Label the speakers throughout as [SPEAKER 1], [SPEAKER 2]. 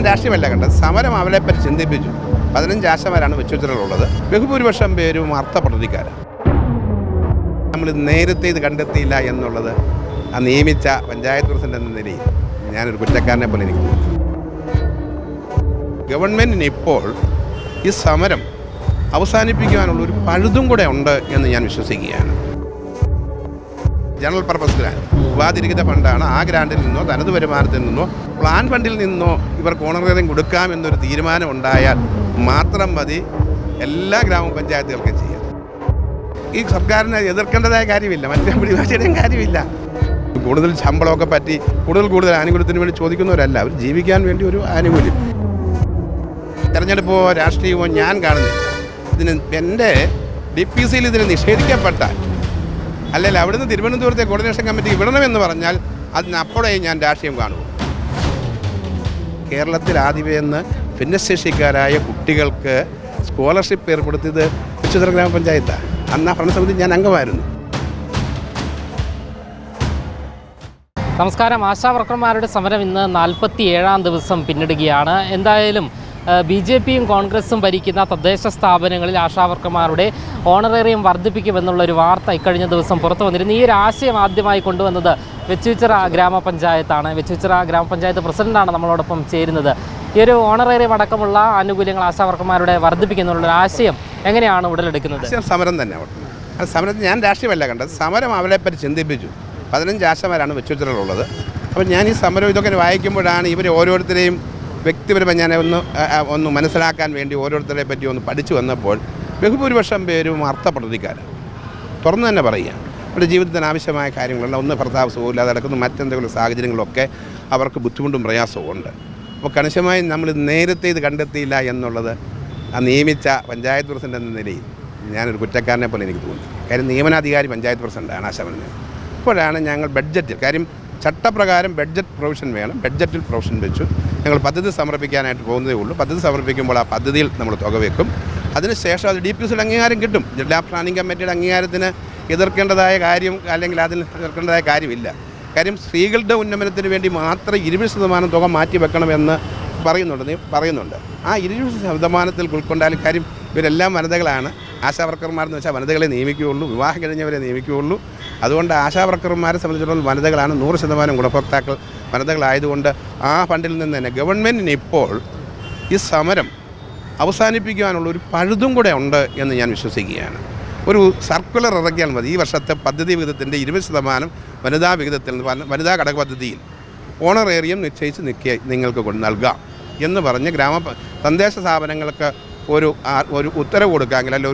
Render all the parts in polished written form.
[SPEAKER 1] രാഷ്ട്രീയമല്ല കണ്ടത്. സമരം അവരെപ്പറ്റി ചിന്തിപ്പിച്ചു. 15 ആശമാരാണ് വെച്ചുവെച്ചിട്ടുള്ളത്. ബഹുഭൂരിപക്ഷം പേരും അർത്ഥപ്രതിക്കാരാണ്. നമ്മൾ നേരത്തെ ഇത് കണ്ടെത്തിയില്ല എന്നുള്ളത് ആ നിയമിച്ച പഞ്ചായത്ത് പ്രസിഡന്റ് എന്ന നിലയിൽ ഞാനൊരു കുറ്റക്കാരനെ പോലെ എനിക്ക് തോന്നുന്നു. ഗവൺമെൻറ്റിന് ഇപ്പോൾ ഈ സമരം അവസാനിപ്പിക്കുവാനുള്ളൊരു പഴുതും കൂടെ ഉണ്ട് എന്ന് ഞാൻ വിശ്വസിക്കുകയാണ്. ജനറൽ പർപ്പസ് ഗ്രാൻഡ് ഉപാധിരഹിത ഫണ്ടാണ്. ആ ഗ്രാൻഡിൽ നിന്നോ തനത് വരുമാനത്തിൽ നിന്നോ പ്ലാൻ ഫണ്ടിൽ നിന്നോ ഇവർക്ക് ഓണറേറിയം കൊടുക്കാം എന്നൊരു തീരുമാനം ഉണ്ടായാൽ മാത്രം മതി എല്ലാ ഗ്രാമപഞ്ചായത്തുകൾക്കും ചെയ്യാം. ഈ സർക്കാരിനെ എതിർക്കേണ്ടതായ കാര്യമില്ല, മറ്റേ പിടിവാശിയുടെയും കാര്യമില്ല. കൂടുതൽ ശമ്പളമൊക്കെ പറ്റി കൂടുതൽ ആനുകൂല്യത്തിന് വേണ്ടി ചോദിക്കുന്നവരല്ല, അവർ ജീവിക്കാൻ വേണ്ടി ഒരു ആനുകൂല്യം. തെരഞ്ഞെടുപ്പോ രാഷ്ട്രീയമോ ഞാൻ കാണുന്നില്ല. ഇതിന് എൻ്റെ DPCയിൽ ഇതിന് നിഷേധിക്കപ്പെട്ടാൽ, അല്ലെങ്കിൽ അവിടുന്ന് തിരുവനന്തപുരത്തെ കോർഡിനേഷൻ കമ്മിറ്റി വിടണമെന്ന് പറഞ്ഞാൽ അതിനപ്പോഴേ ഞാൻ രാഷ്ട്രീയം കാണുമോ. കേരളത്തിൽ ആദ്യമേ ഭിന്നശേഷിക്കാരായ കുട്ടികൾക്ക് സ്കോളർഷിപ്പ് ഏർപ്പെടുത്തിയത് വിശുദ്ധ ഗ്രാമപഞ്ചായത്താണ്. അന്ന് ആ ഭരണസമിതി ഞാൻ അംഗമായിരുന്നു.
[SPEAKER 2] നമസ്കാരം. ആശാവർക്കർമാരുടെ സമരം ഇന്ന് 47ാം ദിവസം പിന്നിടുകയാണ്. എന്തായാലും BJPയും കോൺഗ്രസും ഭരിക്കുന്ന തദ്ദേശ സ്ഥാപനങ്ങളിൽ ആശാവർക്കർമാരുടെ ഓണറേറിയം വർദ്ധിപ്പിക്കുമെന്നുള്ളൊരു വാർത്ത ഇക്കഴിഞ്ഞ ദിവസം പുറത്തു വന്നിരുന്നു. ഈ ഒരു ആശയം ആദ്യമായി കൊണ്ടുവന്നത് വെച്ചുച്ചിറ ഗ്രാമപഞ്ചായത്താണ്. വെച്ചുച്ചിറ ഗ്രാമപഞ്ചായത്ത് പ്രസിഡന്റാണ് നമ്മളോടൊപ്പം ചേരുന്നത്. ഈ ഒരു ഓണറേറിയം അടക്കമുള്ള ആനുകൂല്യങ്ങൾ ആശാവർക്കർമാരുടെ വർദ്ധിപ്പിക്കുന്നുള്ള ആശയം എങ്ങനെയാണ് ഉടലെടുക്കുന്നത്?
[SPEAKER 1] സമരം തന്നെ. സമരത്തിൽ ഞാൻ രാഷ്ട്രീയമല്ല കണ്ടത്. സമരം അവരെപ്പറ്റി ചിന്തിപ്പിച്ചു. 15 ആശമാരാണ് വെച്ചുച്ചിറയിലുള്ളത്. അപ്പോൾ ഞാൻ ഈ സമരം ഇതൊക്കെ വായിക്കുമ്പോഴാണ് ഇവർ ഓരോരുത്തരെയും വ്യക്തിപരമായി ഞാൻ ഒന്ന് മനസ്സിലാക്കാൻ വേണ്ടി ഓരോരുത്തരെ പറ്റി ഒന്ന് പഠിച്ചു വന്നപ്പോൾ ബഹുഭൂരിപക്ഷം പേരും അർത്ഥപ്രതിക്കാരാണ്. തുറന്നു തന്നെ പറയുക. അവരുടെ ജീവിതത്തിന് ആവശ്യമായ കാര്യങ്ങളെല്ലാം ഒന്ന് ഭർത്താവ് സുഖമില്ലാതെ നടക്കുന്ന മറ്റെന്തെങ്കിലും സാഹചര്യങ്ങളൊക്കെ അവർക്ക് ബുദ്ധിമുട്ടും പ്രയാസവും ഉണ്ട്. അപ്പോൾ കണിശമായി നമ്മൾ നേരത്തെ ഇത് കണ്ടെത്തിയില്ല എന്നുള്ളത് ആ നിയമിച്ച പഞ്ചായത്ത് പ്രസിഡന്റ് എന്ന നിലയിൽ ഞാനൊരു കുറ്റക്കാരനെ പോലെ എനിക്ക് തോന്നി. കാര്യം നിയമനാധികാരി പഞ്ചായത്ത് പ്രസിഡന്റാണ് ആശാവർക്കർ. അപ്പോഴാണ് ഞങ്ങൾ ബഡ്ജറ്റിൽ, കാര്യം ചട്ടപ്രകാരം ബഡ്ജറ്റ് പ്രൊവിഷൻ വേണം, ബഡ്ജറ്റിൽ പ്രൊവിഷൻ വെച്ചു. ഞങ്ങൾ പദ്ധതി സമർപ്പിക്കാനായിട്ട് പോകുന്നതേ ഉള്ളൂ. പദ്ധതി സമർപ്പിക്കുമ്പോൾ ആ പദ്ധതിയിൽ നമ്മൾ തുക വെക്കും. അതിനുശേഷം അത് DPCയുടെ അംഗീകാരം കിട്ടും. ജില്ലാ പ്ലാനിംഗ് കമ്മിറ്റിയുടെ അംഗീകാരത്തിന് എതിർക്കേണ്ടതായ കാര്യം, അല്ലെങ്കിൽ അതിന് എതിർക്കേണ്ടതായ കാര്യമില്ല. കാര്യം സ്ത്രീകളുടെ ഉന്നമനത്തിന് വേണ്ടി മാത്രം 20% തുക മാറ്റി വെക്കണമെന്ന് പറയുന്നുണ്ട്. ആ 20% ഉൾക്കൊണ്ടാലും, കാര്യം ഇവരെല്ലാം വനിതകളാണ്. ആശാവർക്കർമാരെന്ന് വെച്ചാൽ വനിതകളെ നിയമിക്കുകയുള്ളൂ, വിവാഹം കഴിഞ്ഞവരെ നിയമിക്കുകയുള്ളൂ. അതുകൊണ്ട് ആശാവർക്കർമാരെ സംബന്ധിച്ചിടത്തോളം വനിതകളാണ്. 100% ഗുണഭോക്താക്കൾ വനിതകളായതുകൊണ്ട് ആ ഫണ്ടിൽ നിന്ന് തന്നെ ഗവൺമെൻറ്റിന് ഇപ്പോൾ ഈ സമരം അവസാനിപ്പിക്കുവാനുള്ളൊരു പഴുതും കൂടെ ഉണ്ട് എന്ന് ഞാൻ വിശ്വസിക്കുകയാണ്. ഒരു സർക്കുലർ ഇറക്കിയാൽ മതി. ഈ വർഷത്തെ പദ്ധതി വിഹിതത്തിൻ്റെ 20% വനിതാ വിഹിതത്തിൽ നിന്ന്, വനിതാ ഘടക പദ്ധതിയിൽ ഓണറേറിയം നിശ്ചയിച്ച് നിങ്ങൾക്ക് നൽകാം എന്ന് പറഞ്ഞ് തദ്ദേശ സ്ഥാപനങ്ങൾക്ക് ഒരു ഉത്തരവ് കൊടുക്കാമെങ്കിൽ, അല്ലെങ്കിൽ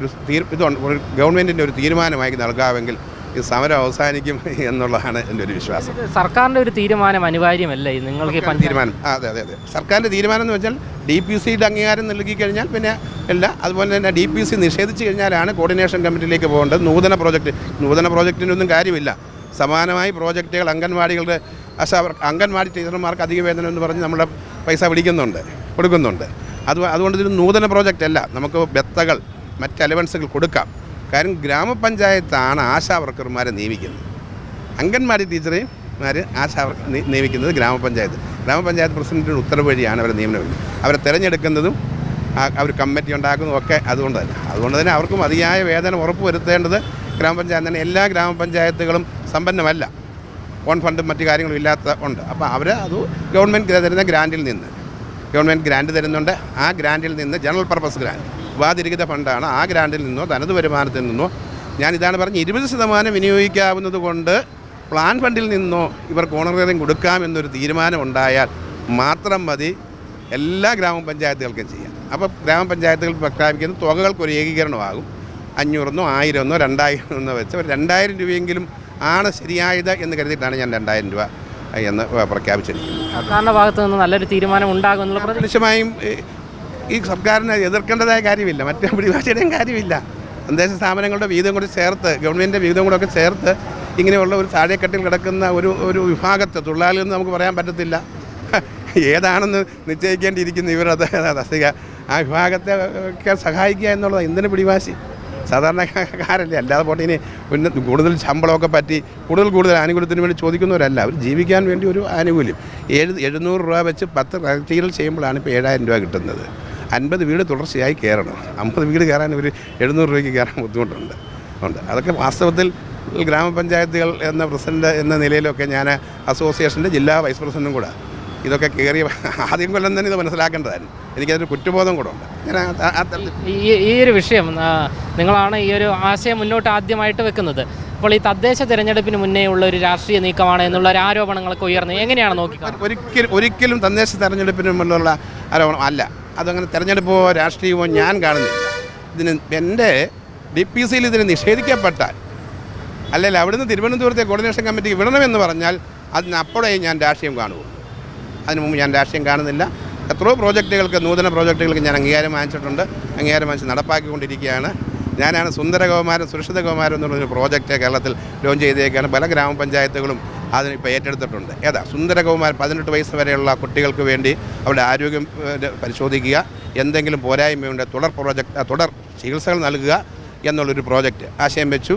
[SPEAKER 1] ഒരു ഗവൺമെൻറ്റിൻ്റെ ഒരു തീരുമാനമായി നൽകാമെങ്കിൽ ഈ സമരം അവസാനിക്കും എന്നുള്ളതാണ് എൻ്റെ ഒരു വിശ്വാസം.
[SPEAKER 2] സർക്കാരിൻ്റെ ഒരു തീരുമാനം അനിവാര്യമല്ലേ നിങ്ങൾക്ക്
[SPEAKER 1] തീരുമാനം? അതെ. സർക്കാരിൻ്റെ തീരുമാനം എന്ന് വെച്ചാൽ DPCയുടെ അംഗീകാരം നൽകി കഴിഞ്ഞാൽ പിന്നെ അല്ല. അതുപോലെ തന്നെ DPC നിഷേധിച്ച് കഴിഞ്ഞാലാണ് കോർഡിനേഷൻ കമ്മിറ്റിയിലേക്ക് പോകേണ്ടത്. നൂതന പ്രോജക്റ്റിനൊന്നും കാര്യമില്ല. സമാനമായി പ്രോജക്റ്റുകൾ അംഗൻവാടികളുടെ അംഗൻവാടി ടീച്ചർമാർക്ക് അധിക വേതനം എന്ന് പറഞ്ഞ് നമ്മുടെ പൈസ കൊടുക്കുന്നുണ്ട്. അതുകൊണ്ട് ഇതൊരു നൂതന പ്രോജക്റ്റ് അല്ല. നമുക്ക് ബത്തകൾ, മറ്റ് അലവൻസുകൾ കൊടുക്കാം. കാര്യം ഗ്രാമപഞ്ചായത്താണ് ആശാവർക്കർമാരെ നിയമിക്കുന്നത്. അംഗൻവാടി ടീച്ചർമാർ നിയമിക്കുന്നത് ഗ്രാമപഞ്ചായത്ത് പ്രസിഡന്റിൻ്റെ ഉത്തരവ് വഴിയാണ് അവരെ നിയമനം. അവരെ തിരഞ്ഞെടുക്കുന്നതും അവർ കമ്മിറ്റി ഉണ്ടാക്കുന്നതും ഒക്കെ അതുകൊണ്ട് തന്നെ അവർക്ക് മതിയായ വേതനം ഉറപ്പുവരുത്തേണ്ടത് ഗ്രാമപഞ്ചായത്ത് തന്നെ. എല്ലാ ഗ്രാമപഞ്ചായത്തുകളും സമ്പന്നമല്ല, ഓൺ ഫണ്ടും മറ്റു കാര്യങ്ങളും ഉണ്ട്. അപ്പോൾ അത് ഗവൺമെൻറ് തരുന്ന ഗ്രാൻഡിൽ നിന്ന്, ഗവൺമെൻറ് ഗ്രാൻഡ് തരുന്നുണ്ട്. ആ ഗ്രാൻഡിൽ നിന്ന് ജനറൽ പർപ്പസ് ഗ്രാൻഡ് ഉപാധിരഹിത ഫണ്ടാണ്. ആ ഗ്രാൻഡിൽ നിന്നോ തനത് വരുമാനത്തിൽ നിന്നോ ഞാനിതാണ് പറഞ്ഞ് 20% വിനിയോഗിക്കാവുന്നത് കൊണ്ട് പ്ലാൻ ഫണ്ടിൽ നിന്നോ ഇവർക്ക് ഓണറേറിയം കൊടുക്കാമെന്നൊരു തീരുമാനം ഉണ്ടായാൽ മാത്രം മതി എല്ലാ ഗ്രാമപഞ്ചായത്തുകൾക്കും ചെയ്യാം. അപ്പോൾ ഗ്രാമപഞ്ചായത്തുകൾ പ്രഖ്യാപിക്കുന്ന തുകകൾക്കൊരു ഏകീകരണമാകും. 500 1000 2000 എന്ന് വെച്ച് ഒരു 2000 രൂപയെങ്കിലും ആണ് ശരിയായത് എന്ന് കരുതിയിട്ടാണ് ഞാൻ 2000 രൂപ എന്ന് പ്രഖ്യാപിച്ചിരിക്കുന്നത്.
[SPEAKER 2] സർക്കാരിൻ്റെ ഭാഗത്ത് നിന്ന് നല്ലൊരു തീരുമാനം ഉണ്ടാകുമെന്നുള്ള
[SPEAKER 1] നിശ്ചയമായും ഈ സർക്കാരിനെ എതിർക്കേണ്ടതായ കാര്യമില്ല, മറ്റേ പിടിവാശിയുടെയും കാര്യമില്ല. തദ്ദേശ സ്ഥാപനങ്ങളുടെ വീതം കൂടി ചേർത്ത്, ഗവൺമെൻറ്റിൻ്റെ വീതം കൂടെ ഒക്കെ ചേർത്ത് ഇങ്ങനെയുള്ള ഒരു താഴെക്കെട്ടിൽ കിടക്കുന്ന ഒരു വിഭാഗത്തെ തൊഴിലാളികളെന്ന് നമുക്ക് പറയാൻ പറ്റത്തില്ല. ഏതാണെന്ന് നിശ്ചയിക്കേണ്ടിയിരിക്കുന്ന ഇവരത് തസ്തിക ആ വിഭാഗത്തെ ഒക്കെ സഹായിക്കുക എന്നുള്ളത് എന്തിനു പിടിവാശി? സാധാരണക്കാരല്ലേ, അല്ലാതെ പോട്ടെ ഇനി പിന്നെ കൂടുതൽ ശമ്പളമൊക്കെ പറ്റി കൂടുതൽ ആനുകൂല്യത്തിന് വേണ്ടി ചോദിക്കുന്നവരല്ല. അവർ ജീവിക്കാൻ വേണ്ടി ഒരു ആനുകൂല്യം 700 രൂപ വെച്ച് 10 പ്രാക്ടിക്കൽ ചെയ്യുമ്പോഴാണ് ഇപ്പോൾ 7000 രൂപ കിട്ടുന്നത്. 50 വീട് തുടർച്ചയായി കയറണം. 50 വീട് കയറാൻ ഒരു 700 രൂപയ്ക്ക് കയറാൻ ബുദ്ധിമുട്ടുണ്ട്. അതൊക്കെ വാസ്തവത്തിൽ ഗ്രാമപഞ്ചായത്തുകൾ എന്ന പ്രസിഡന്റ് എന്ന നിലയിലൊക്കെ ഞാൻ അസോസിയേഷൻ്റെ ജില്ലാ വൈസ് പ്രസിഡൻറ്റും കൂടെ ഇതൊക്കെ കയറിയ ആദ്യം കൊല്ലം തന്നെ ഇത് മനസ്സിലാക്കേണ്ടതായിരുന്നു. എനിക്കതൊരു കുറ്റബോധം കൂടെ ഉണ്ട്. ഞാൻ
[SPEAKER 2] ഈ ഒരു വിഷയം നിങ്ങളാണ് ഈ ഒരു ആശയം മുന്നോട്ട് ആദ്യമായിട്ട് വെക്കുന്നത്. അപ്പോൾ ഈ തദ്ദേശ തിരഞ്ഞെടുപ്പിന് മുന്നേ ഉള്ള ഒരു രാഷ്ട്രീയ നീക്കമാണ് എന്നുള്ള ഒരു ആരോപണങ്ങളൊക്കെ ഉയർന്നത് എങ്ങനെയാണ് നോക്കിക്കാണുന്നത്?
[SPEAKER 1] ഒരിക്കലും തദ്ദേശ തെരഞ്ഞെടുപ്പിന് മുന്നുള്ള ആരോപണം അല്ല. അതങ്ങനെ തെരഞ്ഞെടുപ്പോ രാഷ്ട്രീയമോ ഞാൻ കാണുന്നില്ല. ഇതിന് എൻ്റെ DPCയിൽ ഇതിന് നിഷേധിക്കപ്പെട്ടാൽ, അല്ലെങ്കിൽ അവിടുന്ന് തിരുവനന്തപുരത്തെ കോർഡിനേഷൻ കമ്മിറ്റിക്ക് വിടണമെന്ന് പറഞ്ഞാൽ അതിനപ്പോഴേ ഞാൻ രാഷ്ട്രീയം കാണുള്ളൂ. അതിന് മുമ്പ് ഞാൻ രാഷ്ട്രീയം കാണുന്നില്ല. എത്രയോ പ്രോജക്റ്റുകൾക്ക്, നൂതന പ്രോജക്റ്റുകൾക്ക് ഞാൻ അംഗീകാരം വാങ്ങിച്ചിട്ടുണ്ട്. അംഗീകാരം വാങ്ങിച്ച് നടപ്പാക്കിക്കൊണ്ടിരിക്കുകയാണ്. ഞാനാണ് സുന്ദരകൗമാരം സുരക്ഷിതകൗമാരം എന്നുള്ളൊരു പ്രോജക്റ്റ് കേരളത്തിൽ ലോഞ്ച് ചെയ്തേക്കാണ്. പല ഗ്രാമപഞ്ചായത്തുകളും അതിനിപ്പോൾ ഏറ്റെടുത്തിട്ടുണ്ട്. സുന്ദരകൗമാരം 18 വയസ്സ് വരെയുള്ള കുട്ടികൾക്ക് വേണ്ടി അവരുടെ ആരോഗ്യം പരിശോധിക്കുക, എന്തെങ്കിലും പോരായ്മയുണ്ട് തുടർ ചികിത്സകൾ നൽകുക എന്നുള്ളൊരു പ്രോജക്റ്റ് ആശയം വെച്ചു.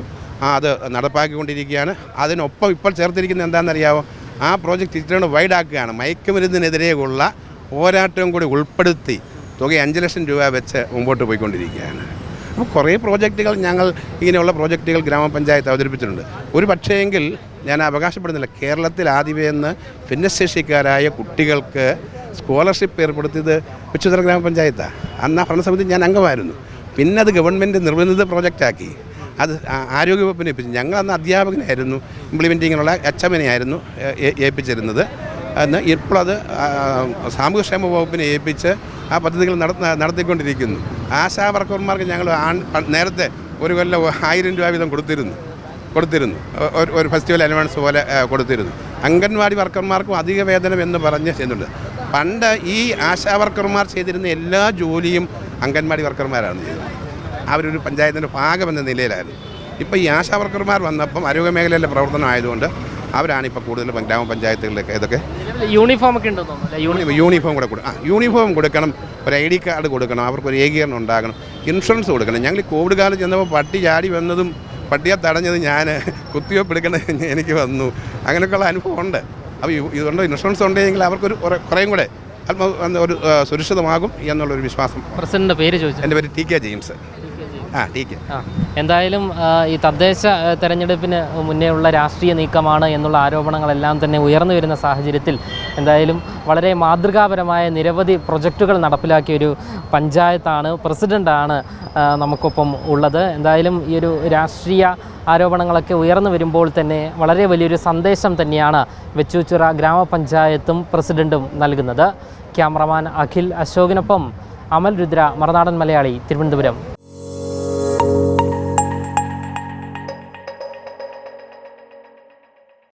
[SPEAKER 1] അത് നടപ്പാക്കിക്കൊണ്ടിരിക്കുകയാണ്. അതിനൊപ്പം ഇപ്പോൾ ചേർത്തിരിക്കുന്നത് എന്താണെന്നറിയാമോ? ആ പ്രോജക്റ്റ് ഇത്രയും വൈഡാക്കുകയാണ്. മയക്കുമരുന്നിനെതിരെയുള്ള പോരാട്ടവും കൂടി ഉൾപ്പെടുത്തി തുക 5 ലക്ഷം രൂപ വെച്ച് മുമ്പോട്ട് പോയിക്കൊണ്ടിരിക്കുകയാണ്. അപ്പോൾ കുറേ പ്രോജക്റ്റുകൾ ഇങ്ങനെയുള്ള പ്രോജക്റ്റുകൾ ഗ്രാമപഞ്ചായത്ത് അവതരിപ്പിച്ചിട്ടുണ്ട്. ഒരു പക്ഷേയെങ്കിൽ ഞാൻ അവകാശപ്പെടുന്നില്ല, കേരളത്തിൽ ആദ്യമേന്ന് ഭിന്നശേഷിക്കാരായ കുട്ടികൾക്ക് സ്കോളർഷിപ്പ് ഏർപ്പെടുത്തിയത് ഉച്ചതല ഗ്രാമപഞ്ചായത്താണ്. അന്ന് ആ ഭരണസമിതി ഞാൻ അംഗമായിരുന്നു. പിന്നെ അത് ഗവൺമെൻറ് നിർബന്ധിത പ്രോജക്റ്റാക്കി. അത് ആരോഗ്യവകുപ്പിനെ ഏൽപ്പിച്ചു. ഞങ്ങൾ അന്ന് അധ്യാപകനായിരുന്നു, ഇംപ്ലിമെൻറ്റിങ്ങിനുള്ള HMനെയായിരുന്നു ഏൽപ്പിച്ചിരുന്നത്. എന്ന് ഇപ്പോഴത് സാമൂഹ്യക്ഷേമ വകുപ്പിനെ ഏൽപ്പിച്ച് ആ പദ്ധതികൾ നടത്തിക്കൊണ്ടിരിക്കുന്നു. ആശാ വർക്കർമാർക്ക് ഞങ്ങൾ നേരത്തെ ഒരു കൊല്ലം 1000 രൂപ വീതം കൊടുത്തിരുന്നു. ഒരു ഫെസ്റ്റിവൽ അലവൻസ് പോലെ കൊടുത്തിരുന്നു. അംഗൻവാടി വർക്കർമാർക്കും അധിക വേതനം എന്ന് പറഞ്ഞ് ചെയ്യുന്നുണ്ട്. പണ്ട് ഈ ആശാ വർക്കർമാർ ചെയ്തിരുന്ന എല്ലാ ജോലിയും അംഗൻവാടി വർക്കർമാരാണ് ചെയ്തത്. അവരൊരു പഞ്ചായത്തിൻ്റെ ഭാഗമെന്ന നിലയിലായിരുന്നു. ഇപ്പോൾ ഈ ആശാ വർക്കർമാർ വന്നപ്പം ആരോഗ്യ മേഖലയിലെ പ്രവർത്തനം ആയതുകൊണ്ട് അവരാണ് ഇപ്പോൾ കൂടുതൽ ഗ്രാമപഞ്ചായത്തുകളിലൊക്കെ ഇതൊക്കെ
[SPEAKER 2] യൂണിഫോം ഒക്കെ ഉണ്ടോ?
[SPEAKER 1] യൂണിഫോം കൂടെ യൂണിഫോം കൊടുക്കണം, ഒരു ID കാർഡ് കൊടുക്കണം, അവർക്കൊരു ഏകീകരണം ഉണ്ടാകണം, ഇൻഷുറൻസ് കൊടുക്കണം. ഞങ്ങൾ ഈ കോവിഡ് കാലത്ത് ചെന്നപ്പോൾ പട്ടി ചാടി വന്നതും പട്ടിയെ തടഞ്ഞത് ഞാൻ, കുത്തിവെപ്പ് എടുക്കേണ്ടത് എനിക്ക് വന്നു. അങ്ങനെയൊക്കെയുള്ള അനുഭവം ഉണ്ട്. അപ്പോൾ ഇതുകൊണ്ട് ഇൻഷുറൻസ് ഉണ്ടെങ്കിൽ അവർക്കൊരു കുറേയും കൂടെ ഒരു സുരക്ഷിതമാകും എന്നുള്ളൊരു വിശ്വാസം.
[SPEAKER 2] പ്രസിഡന്റിൻ്റെ പേര് ചോദിച്ചു.
[SPEAKER 1] എൻ്റെ പേര് TK ജെയിംസ്.
[SPEAKER 2] എന്തായാലും ഈ തദ്ദേശ തെരഞ്ഞെടുപ്പിന് മുന്നേ ഉള്ള രാഷ്ട്രീയ നീക്കമാണ് എന്നുള്ള ആരോപണങ്ങളെല്ലാം തന്നെ ഉയർന്നു വരുന്ന സാഹചര്യത്തിൽ എന്തായാലും വളരെ മാതൃകാപരമായ നിരവധി പ്രൊജക്റ്റുകൾ നടപ്പിലാക്കിയ ഒരു പഞ്ചായത്താണ്, പ്രസിഡൻ്റാണ് നമുക്കൊപ്പം ഉള്ളത്. എന്തായാലും ഈ ഒരു രാഷ്ട്രീയ ആരോപണങ്ങളൊക്കെ ഉയർന്നു വരുമ്പോൾ തന്നെ വളരെ വലിയൊരു സന്ദേശം തന്നെയാണ് വെച്ചൂച്ചിറ ഗ്രാമപഞ്ചായത്തും പ്രസിഡൻറ്റും നൽകുന്നത്. ക്യാമറമാൻ അഖിൽ അശോകിനൊപ്പം അമൽ രുദ്ര, മറുനാടൻ മലയാളി, തിരുവനന്തപുരം.